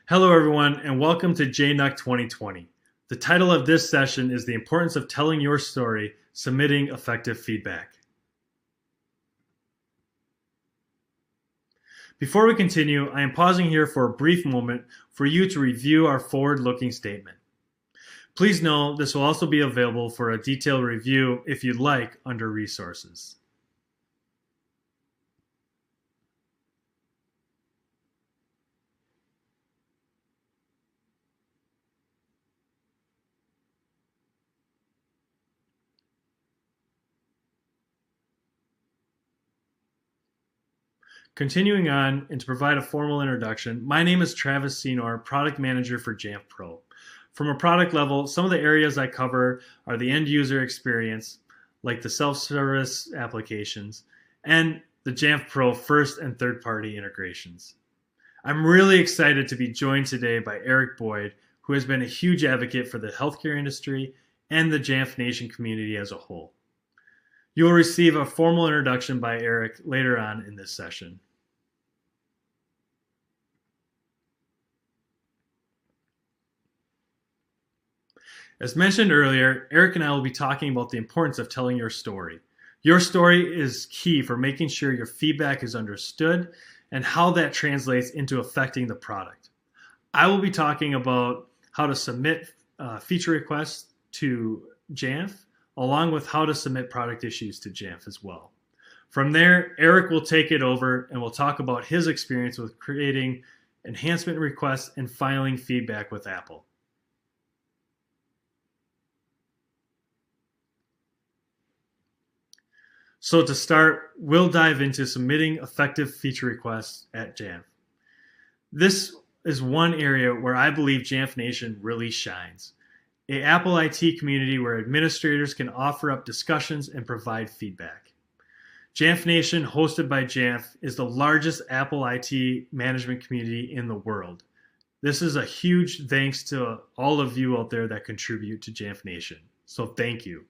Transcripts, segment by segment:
Hello everyone and welcome to JNUC 2020. The title of this session is The Importance of Telling Your Story, Submitting Effective Feedback. Before we continue, I am pausing here for a brief moment for you to review our forward-looking statement. Please know this will also be available for a detailed review if you'd like under Resources. Continuing on, and to provide a formal introduction, my name is Travis Cynor, Product Manager for Jamf Pro. From a product level, some of the areas I cover are the end user experience, like the self-service applications, and the Jamf Pro first and third-party integrations. I'm really excited to be joined today by Eric Boyd, who has been a huge advocate for the healthcare industry and the Jamf Nation community as a whole. You will receive a formal introduction by Eric later on in this session. As mentioned earlier, Eric and I will be talking about the importance of telling your story. Your story is key for making sure your feedback is understood and how that translates into affecting the product. I will be talking about how to submit feature requests to Jamf, along with how to submit product issues to Jamf as well. From there, Eric will take it over and we'll talk about his experience with creating enhancement requests and filing feedback with Apple. So to start, we'll dive into submitting effective feature requests at Jamf. This is one area where I believe Jamf Nation really shines. An Apple IT community where administrators can offer up discussions and provide feedback. Jamf Nation, hosted by Jamf, is the largest Apple IT management community in the world. This is a huge thanks to all of you out there that contribute to Jamf Nation. So thank you.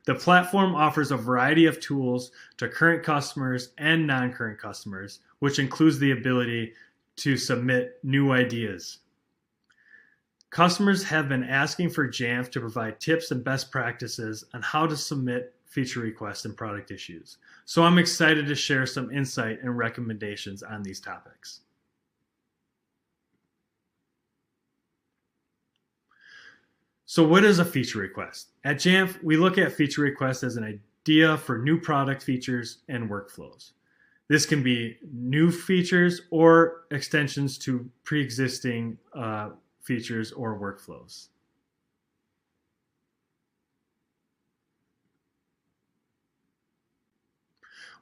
The platform offers a variety of tools to current customers and non-current customers, which includes the ability to submit new ideas. Customers have been asking for Jamf to provide tips and best practices on how to submit feature requests and product issues. So I'm excited to share some insight and recommendations on these topics. So what is a feature request? At Jamf, we look at feature requests as an idea for new product features and workflows. This can be new features or extensions to pre-existing features or workflows.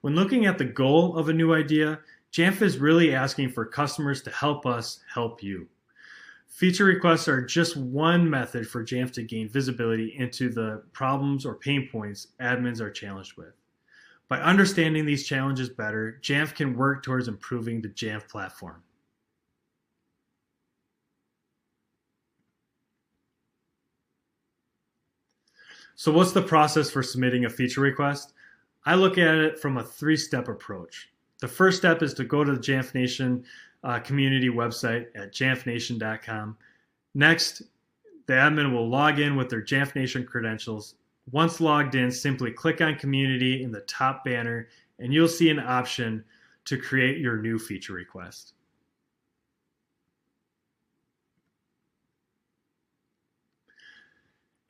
When looking at the goal of a new idea, Jamf is really asking for customers to help us help you. Feature requests are just one method for Jamf to gain visibility into the problems or pain points admins are challenged with. By understanding these challenges better, Jamf can work towards improving the Jamf platform. So what's the process for submitting a feature request? I look at it from a three-step approach. The first step is to go to the Jamf Nation community website at jamfnation.com. Next, the admin will log in with their Jamf Nation credentials. Once logged in, simply click on Community in the top banner, and you'll see an option to create your new feature request.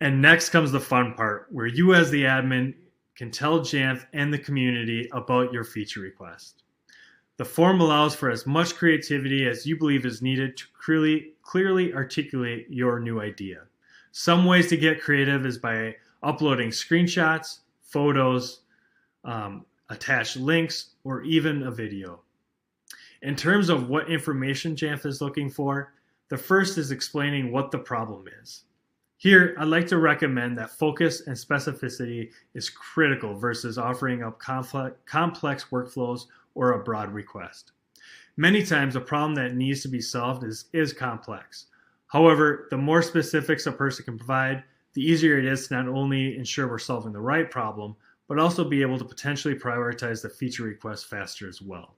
And next comes the fun part, where you as the admin can tell Jamf and the community about your feature request. The form allows for as much creativity as you believe is needed to clearly articulate your new idea. Some ways to get creative is by uploading screenshots, photos, attached links, or even a video. In terms of what information Jamf is looking for, the first is explaining what the problem is. Here, I'd like to recommend that focus and specificity is critical versus offering up complex workflows or a broad request. Many times, a problem that needs to be solved is complex. However, the more specifics a person can provide, the easier it is to not only ensure we're solving the right problem, but also be able to potentially prioritize the feature request faster as well.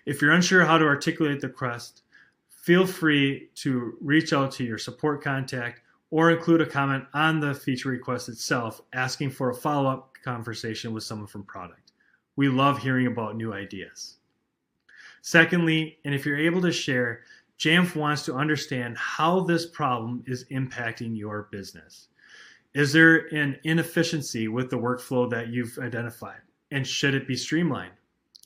If you're unsure how to articulate the request, feel free to reach out to your support contact or include a comment on the feature request itself asking for a follow-up conversation with someone from product. We love hearing about new ideas. Secondly, and if you're able to share, Jamf wants to understand how this problem is impacting your business. Is there an inefficiency with the workflow that you've identified? And should it be streamlined?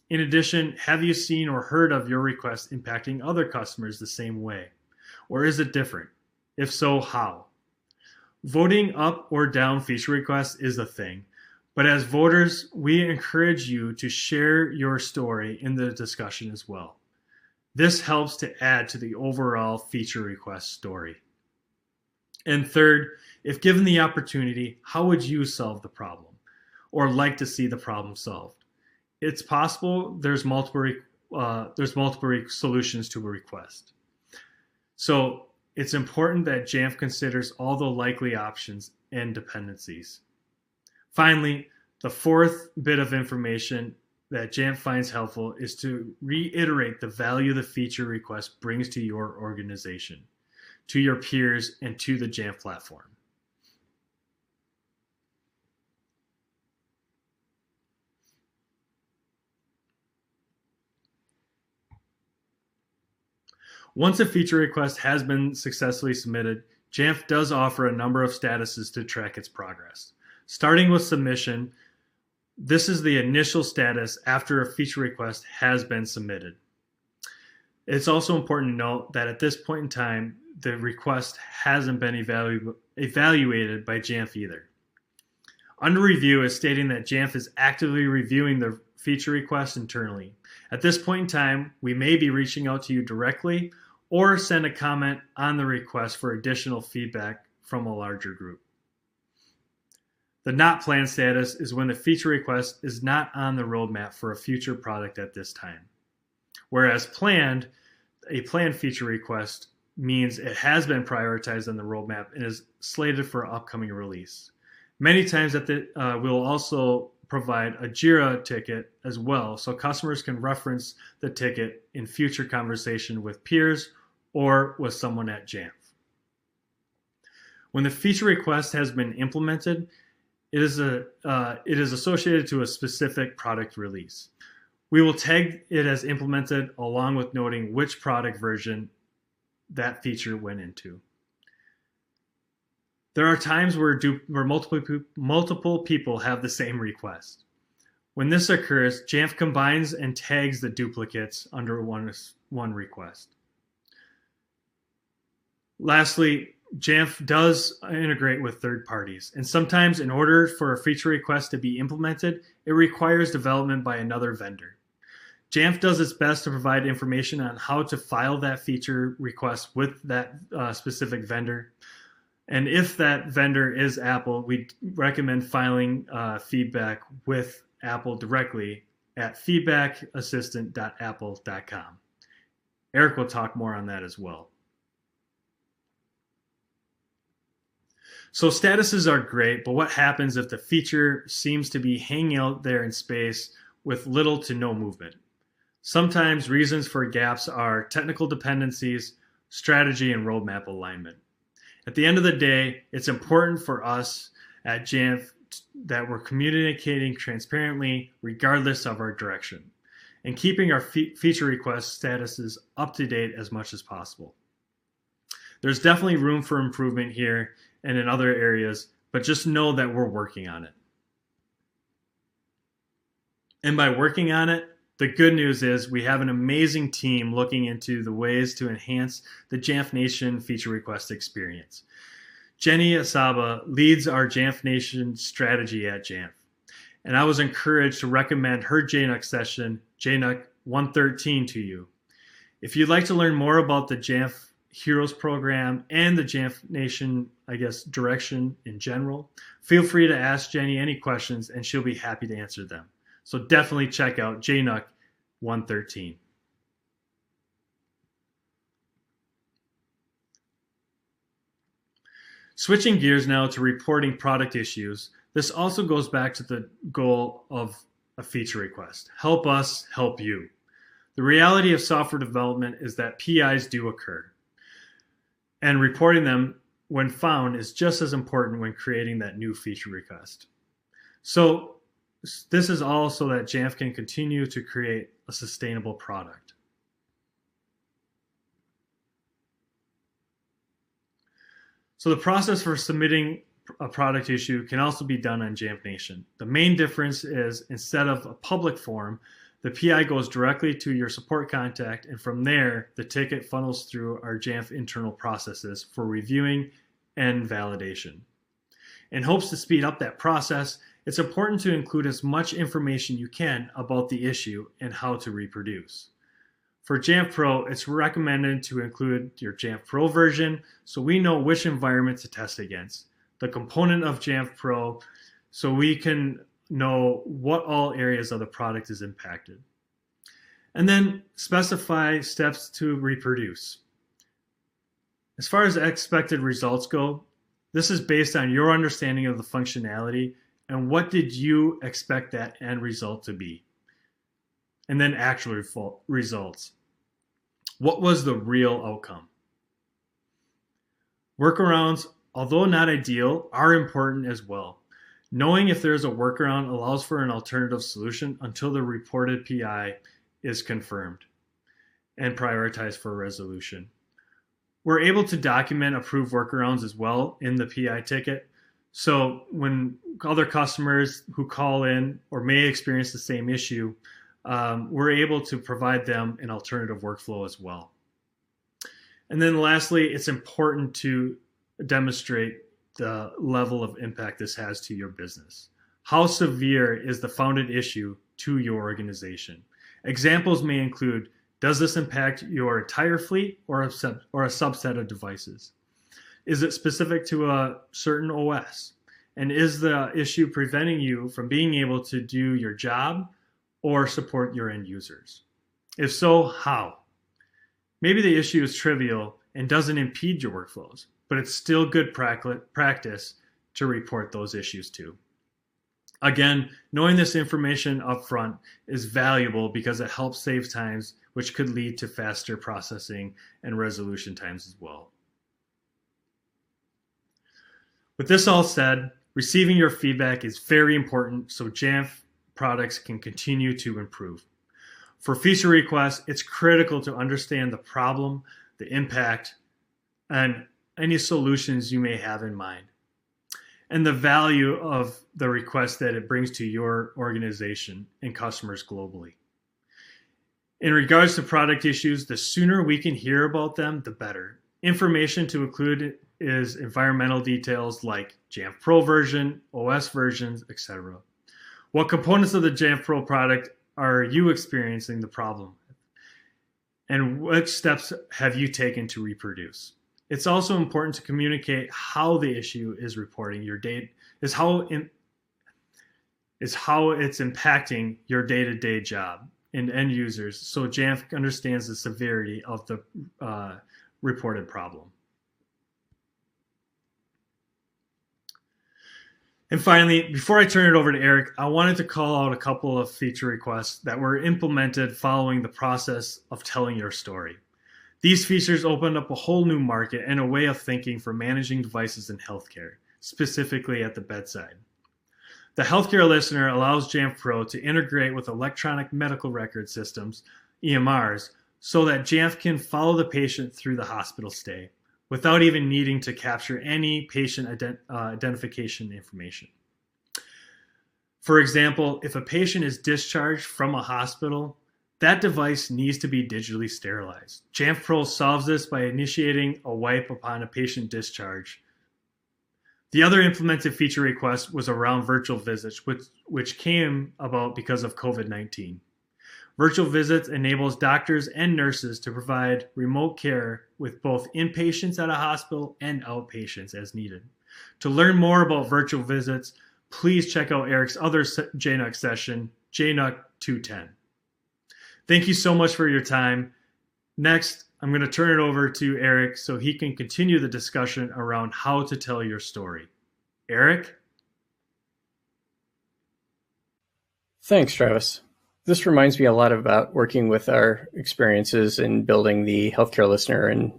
In addition, have you seen or heard of your request impacting other customers the same way? Or is it different? If so, how? Voting up or down feature requests is a thing, but as voters, we encourage you to share your story in the discussion as well. This helps to add to the overall feature request story. And third, if given the opportunity, how would you solve the problem or like to see the problem solved? It's possible there's multiple solutions to a request. So it's important that Jamf considers all the likely options and dependencies. Finally, the fourth bit of information that Jamf finds helpful is to reiterate the value the feature request brings to your organization, to your peers, and to the Jamf platform. Once a feature request has been successfully submitted, Jamf does offer a number of statuses to track its progress. Starting with submission, this is the initial status after a feature request has been submitted. It's also important to note that at this point in time, the request hasn't been evaluated by Jamf either. Under review is stating that Jamf is actively reviewing the feature request internally. At this point in time, we may be reaching out to you directly or send a comment on the request for additional feedback from a larger group. The not planned status is when the feature request is not on the roadmap for a future product at this time. Whereas planned, a planned feature request means it has been prioritized on the roadmap and is slated for upcoming release. Many times we'll also provide a JIRA ticket as well, so customers can reference the ticket in future conversation with peers or with someone at Jamf. When the feature request has been implemented, it is associated to a specific product release. We will tag it as implemented along with noting which product version that feature went into. There are times where multiple people have the same request. When this occurs, Jamf combines and tags the duplicates under one request. Lastly, Jamf does integrate with third parties, and sometimes in order for a feature request to be implemented, it requires development by another vendor. Jamf does its best to provide information on how to file that feature request with that specific vendor. And if that vendor is Apple, we recommend filing feedback with Apple directly at feedbackassistant.apple.com. Eric will talk more on that as well. So statuses are great, but what happens if the feature seems to be hanging out there in space with little to no movement? Sometimes reasons for gaps are technical dependencies, strategy, and roadmap alignment. At the end of the day, it's important for us at Jamf that we're communicating transparently regardless of our direction and keeping our feature request statuses up to date as much as possible. There's definitely room for improvement here and in other areas, but just know that we're working on it. And by working on it, the good news is we have an amazing team looking into the ways to enhance the Jamf Nation feature request experience. Jenny Asaba leads our Jamf Nation strategy at Jamf, and I was encouraged to recommend her JNUC session, JNUC 113, to you. If you'd like to learn more about the Jamf Heroes program and the Jamf Nation, direction in general, feel free to ask Jenny any questions and she'll be happy to answer them. So definitely check out JNUC 113. Switching gears now to reporting product issues, this also goes back to the goal of a feature request. Help us help you. The reality of software development is that PIs do occur, and reporting them when found is just as important when creating that new feature request. So this is all so that Jamf can continue to create a sustainable product. So the process for submitting a product issue can also be done on Jamf Nation. The main difference is instead of a public form, the PI goes directly to your support contact, and from there, the ticket funnels through our Jamf internal processes for reviewing and validation. In hopes to speed up that process, it's important to include as much information you can about the issue and how to reproduce. For Jamf Pro, it's recommended to include your Jamf Pro version so we know which environment to test against, the component of Jamf Pro so we can know what all areas of the product is impacted. And then specify steps to reproduce. As far as expected results go, this is based on your understanding of the functionality and what did you expect that end result to be. And then actual results. What was the real outcome? Workarounds, although not ideal, are important as well. Knowing if there is a workaround allows for an alternative solution until the reported PI is confirmed and prioritized for resolution. We're able to document approved workarounds as well in the PI ticket. So when other customers who call in or may experience the same issue, we're able to provide them an alternative workflow as well. And then lastly, it's important to demonstrate the level of impact this has to your business. How severe is the founded issue to your organization? Examples may include, does this impact your entire fleet or a subset of devices? Is it specific to a certain OS? And is the issue preventing you from being able to do your job or support your end users? If so, how? Maybe the issue is trivial and doesn't impede your workflows, but it's still good practice to report those issues to. Again, knowing this information up front is valuable because it helps save times, which could lead to faster processing and resolution times as well. With this all said, receiving your feedback is very important so Jamf products can continue to improve. For feature requests, it's critical to understand the problem, the impact, and any solutions you may have in mind, and the value of the request that it brings to your organization and customers globally. In regards to product issues, the sooner we can hear about them, the better. Information to include is environmental details like Jamf Pro version, OS versions, etc. What components of the Jamf Pro product are you experiencing the problem with? And what steps have you taken to reproduce? It's also important to communicate how the issue is reporting your data, is how it's impacting your day-to-day job and end users, so Jamf understands the severity of the reported problem. And finally, before I turn it over to Eric, I wanted to call out a couple of feature requests that were implemented following the process of telling your story. These features opened up a whole new market and a way of thinking for managing devices in healthcare, specifically at the bedside. The healthcare listener allows Jamf Pro to integrate with electronic medical record systems, EMRs, so that Jamf can follow the patient through the hospital stay without even needing to capture any patient identification information. For example, if a patient is discharged from a hospital, that device needs to be digitally sterilized. Jamf Pro solves this by initiating a wipe upon a patient discharge. The other implemented feature request was around virtual visits, which came about because of COVID-19. Virtual visits enables doctors and nurses to provide remote care with both inpatients at a hospital and outpatients as needed. To learn more about virtual visits, please check out Eric's other JNUC session, JNUC 210. Thank you so much for your time. Next, I'm going to turn it over to Eric so he can continue the discussion around how to tell your story. Eric? Thanks, Travis. This reminds me a lot about working with our experiences in building the healthcare listener and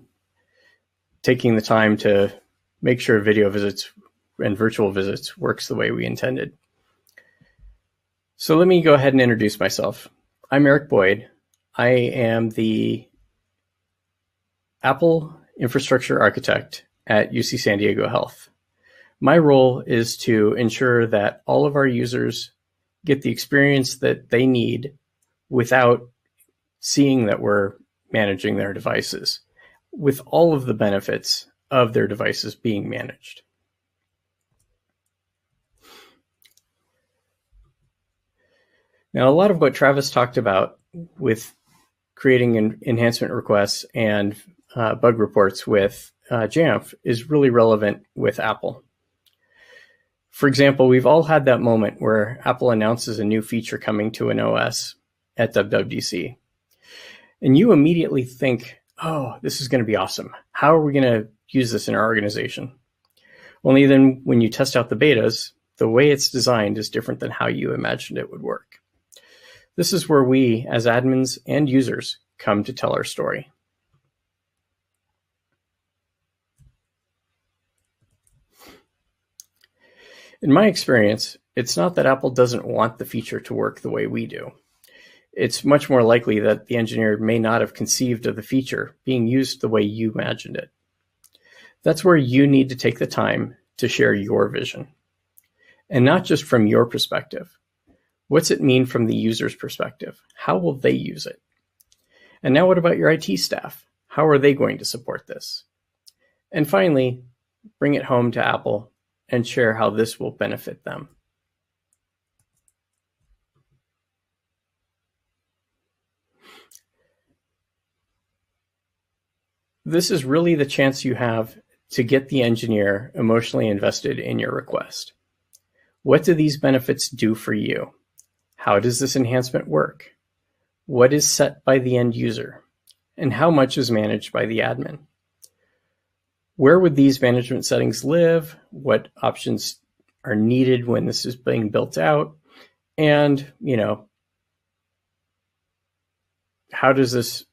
taking the time to make sure video visits and virtual visits works the way we intended. So let me go ahead and introduce myself. I'm Eric Boyd. I am the Apple Infrastructure Architect at UC San Diego Health. My role is to ensure that all of our users get the experience that they need without seeing that we're managing their devices, with all of the benefits of their devices being managed. Now, a lot of what Travis talked about with creating enhancement requests and bug reports with Jamf is really relevant with Apple. For example, we've all had that moment where Apple announces a new feature coming to an OS at WWDC. And you immediately think, oh, this is going to be awesome. How are we going to use this in our organization? Only then when you test out the betas, the way it's designed is different than how you imagined it would work. This is where we, as admins and users, come to tell our story. In my experience, it's not that Apple doesn't want the feature to work the way we do. It's much more likely that the engineer may not have conceived of the feature being used the way you imagined it. That's where you need to take the time to share your vision. And not just from your perspective. What's it mean from the user's perspective? How will they use it? And now what about your IT staff? How are they going to support this? And finally, bring it home to Apple and share how this will benefit them. This is really the chance you have to get the engineer emotionally invested in your request. What do these benefits do for you? How does this enhancement work? What is set by the end user? And how much is managed by the admin? Where would these management settings live? What options are needed when this is being built out? And, how does this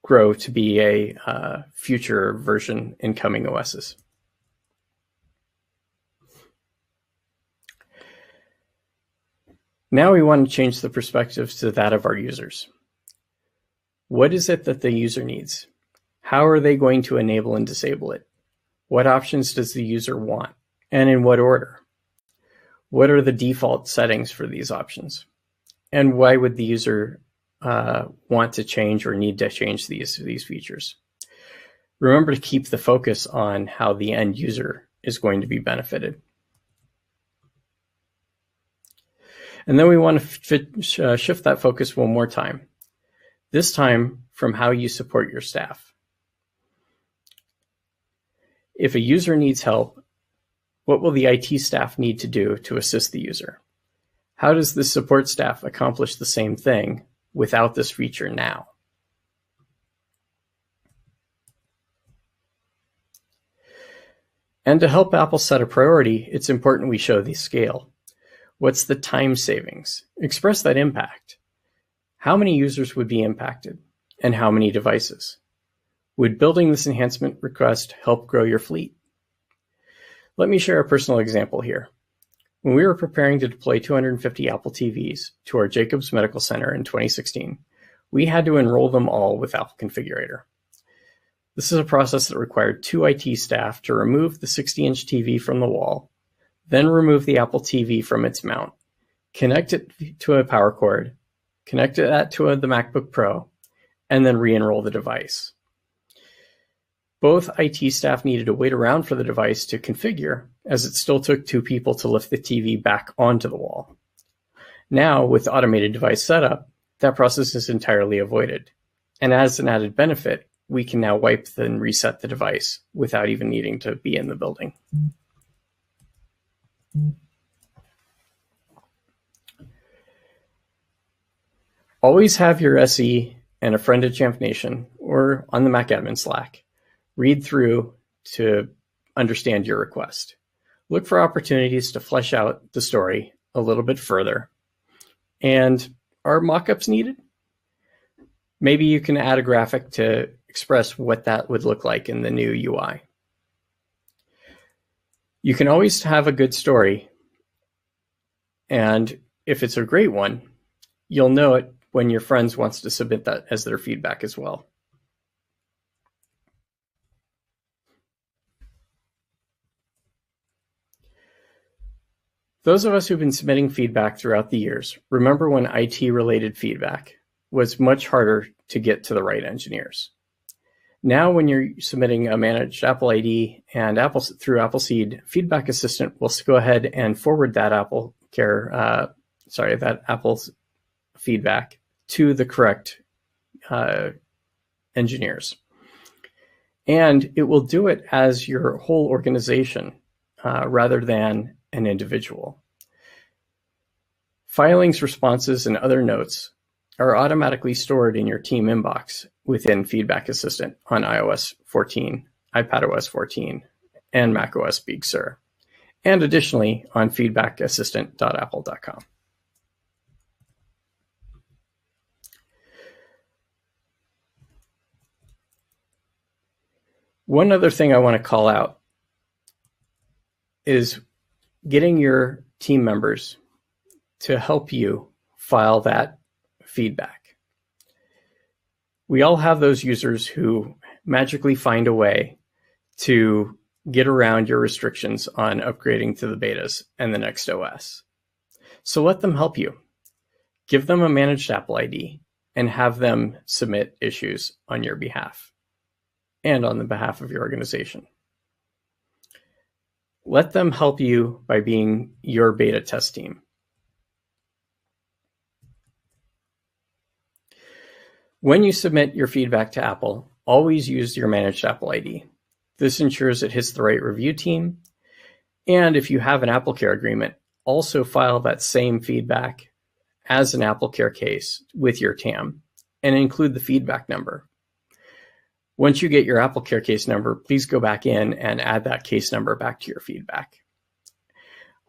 grow to be a future version in coming OSs? Now we want to change the perspectives to that of our users. What is it that the user needs? How are they going to enable and disable it? What options does the user want? And in what order? What are the default settings for these options? And why would the user want to change or need to change these features? Remember to keep the focus on how the end user is going to be benefited. And then we want to shift that focus one more time. This time from how you support your staff. If a user needs help, what will the IT staff need to do to assist the user? How does the support staff accomplish the same thing without this feature now? And to help Apple set a priority, it's important we show the scale. What's the time savings? Express that impact. How many users would be impacted? And how many devices? Would building this enhancement request help grow your fleet? Let me share a personal example here. When we were preparing to deploy 250 Apple TVs to our Jacobs Medical Center in 2016, we had to enroll them all with Apple Configurator. This is a process that required 2 IT staff to remove the 60-inch TV from the wall, then remove the Apple TV from its mount, connect it to a power cord, connect that to the MacBook Pro, and then re-enroll the device. Both IT staff needed to wait around for the device to configure, as it still took 2 people to lift the TV back onto the wall. Now, with automated device setup, that process is entirely avoided. And as an added benefit, we can now wipe and reset the device without even needing to be in the building. Always have your SE and a friend at Jamf Nation or on the Mac Admin Slack read through to understand your request. Look for opportunities to flesh out the story a little bit further. And are mockups needed? Maybe you can add a graphic to express what that would look like in the new UI. You can always have a good story. And if it's a great one, you'll know it when your friends wants to submit that as their feedback as well. Those of us who've been submitting feedback throughout the years remember when IT-related feedback was much harder to get to the right engineers. Now, when you're submitting a managed Apple ID and through Appleseed, Feedback Assistant will go ahead and forward that Apple's feedback to the correct engineers. And it will do it as your whole organization rather than an individual. Filings, responses, and other notes are automatically stored in your team inbox within Feedback Assistant on iOS 14, iPadOS 14, and macOS Big Sur, and additionally on feedbackassistant.apple.com. One other thing I want to call out is getting your team members to help you file that feedback. We all have those users who magically find a way to get around your restrictions on upgrading to the betas and the next OS. So let them help you. Give them a managed Apple ID and have them submit issues on your behalf and on the behalf of your organization. Let them help you by being your beta test team. When you submit your feedback to Apple, always use your managed Apple ID. This ensures it hits the right review team. And if you have an AppleCare agreement, also file that same feedback as an AppleCare case with your TAM and include the feedback number. Once you get your AppleCare case number, please go back in and add that case number back to your feedback.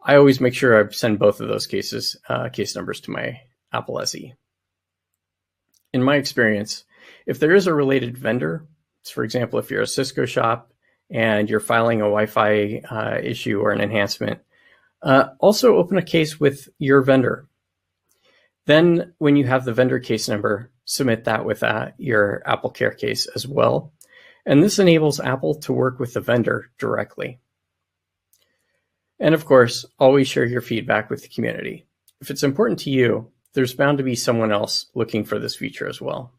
I always make sure I send both of those case numbers to my Apple SE. In my experience, if there is a related vendor, for example, if you're a Cisco shop and you're filing a Wi-Fi issue or an enhancement, also open a case with your vendor. Then when you have the vendor case number, submit that with your AppleCare case as well. And this enables Apple to work with the vendor directly. And of course, always share your feedback with the community. If it's important to you, there's bound to be someone else looking for this feature as well.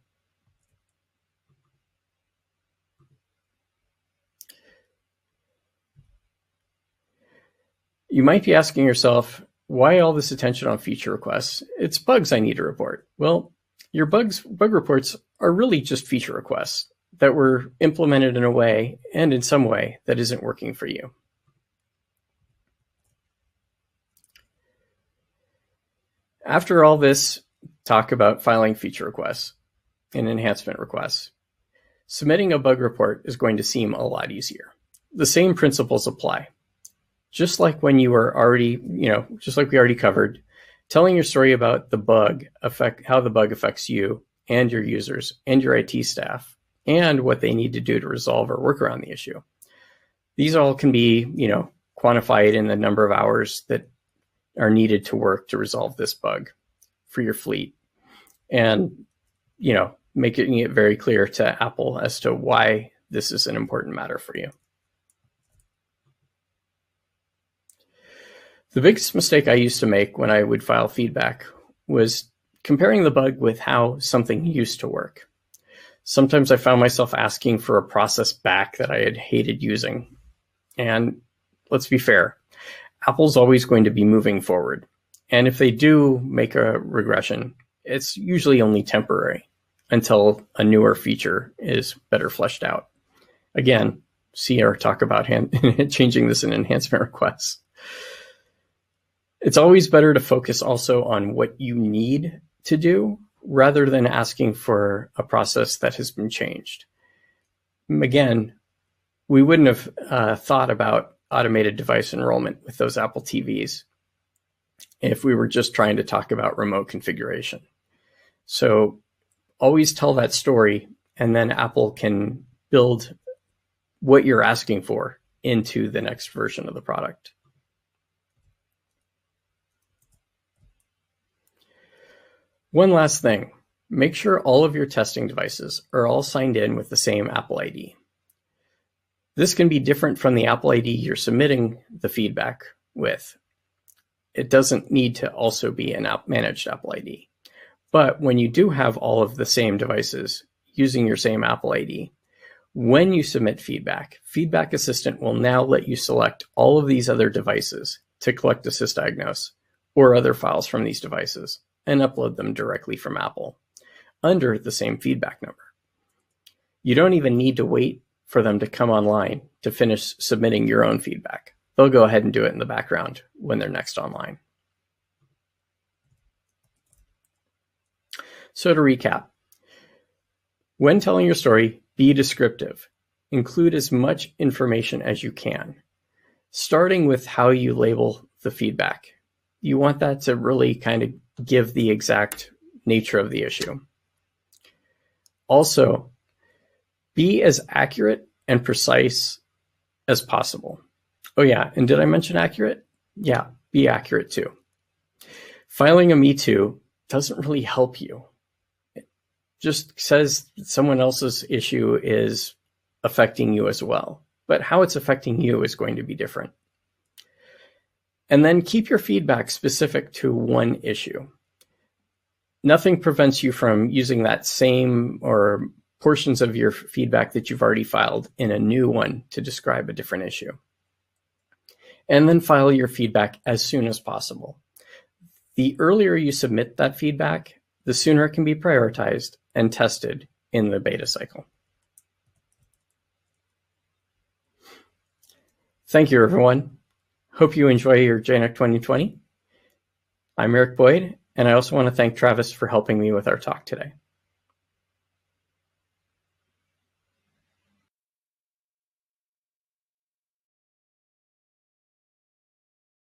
You might be asking yourself, why all this attention on feature requests? It's bugs I need to report. Well, your bug reports are really just feature requests that were implemented in a way and in some way that isn't working for you. After all this talk about filing feature requests and enhancement requests, submitting a bug report is going to seem a lot easier. the same principles apply. Just like when you were already, just like we already covered, telling your story about the bug how the bug affects you and your users and your IT staff and what they need to do to resolve or work around the issue. These all can be, quantified in the number of hours that are needed to work to resolve this bug for your fleet. And, making it very clear to Apple as to why this is an important matter for you. The biggest mistake I used to make when I would file feedback was comparing the bug with how something used to work. Sometimes I found myself asking for a process back that I had hated using. And let's be fair, Apple's always going to be moving forward. And if they do make a regression, it's usually only temporary until a newer feature is better fleshed out. Again, Cynor talk about changing this in enhancement requests. It's always better to focus also on what you need to do rather than asking for a process that has been changed. Again, we wouldn't have thought about automated device enrollment with those Apple TVs if we were just trying to talk about remote configuration. So always tell that story, and then Apple can build what you're asking for into the next version of the product. One last thing, make sure all of your testing devices are all signed in with the same Apple ID. This can be different from the Apple ID you're submitting the feedback with. It doesn't need to also be an managed Apple ID. But when you do have all of the same devices using your same Apple ID, when you submit feedback, Feedback Assistant will now let you select all of these other devices to collect a sysdiagnose or other files from these devices and upload them directly from Apple under the same feedback number. You don't even need to wait for them to come online to finish submitting your own feedback. They'll go ahead and do it in the background when they're next online. So to recap, when telling your story, be descriptive. Include as much information as you can, starting with how you label the feedback. You want that to really kind of give the exact nature of the issue. Also, be as accurate and precise as possible. Oh yeah, and did I mention accurate? Yeah, be accurate too. Filing a Me Too doesn't really help you. It just says someone else's issue is affecting you as well, but how it's affecting you is going to be different. And then keep your feedback specific to one issue. Nothing prevents you from using that same or portions of your feedback that you've already filed in a new one to describe a different issue. And then file your feedback as soon as possible. The earlier you submit that feedback, the sooner it can be prioritized and tested in the beta cycle. Thank you, everyone. Hope you enjoy your JNUC 2020. I'm Eric Boyd, and I also want to thank Travis for helping me with our talk today.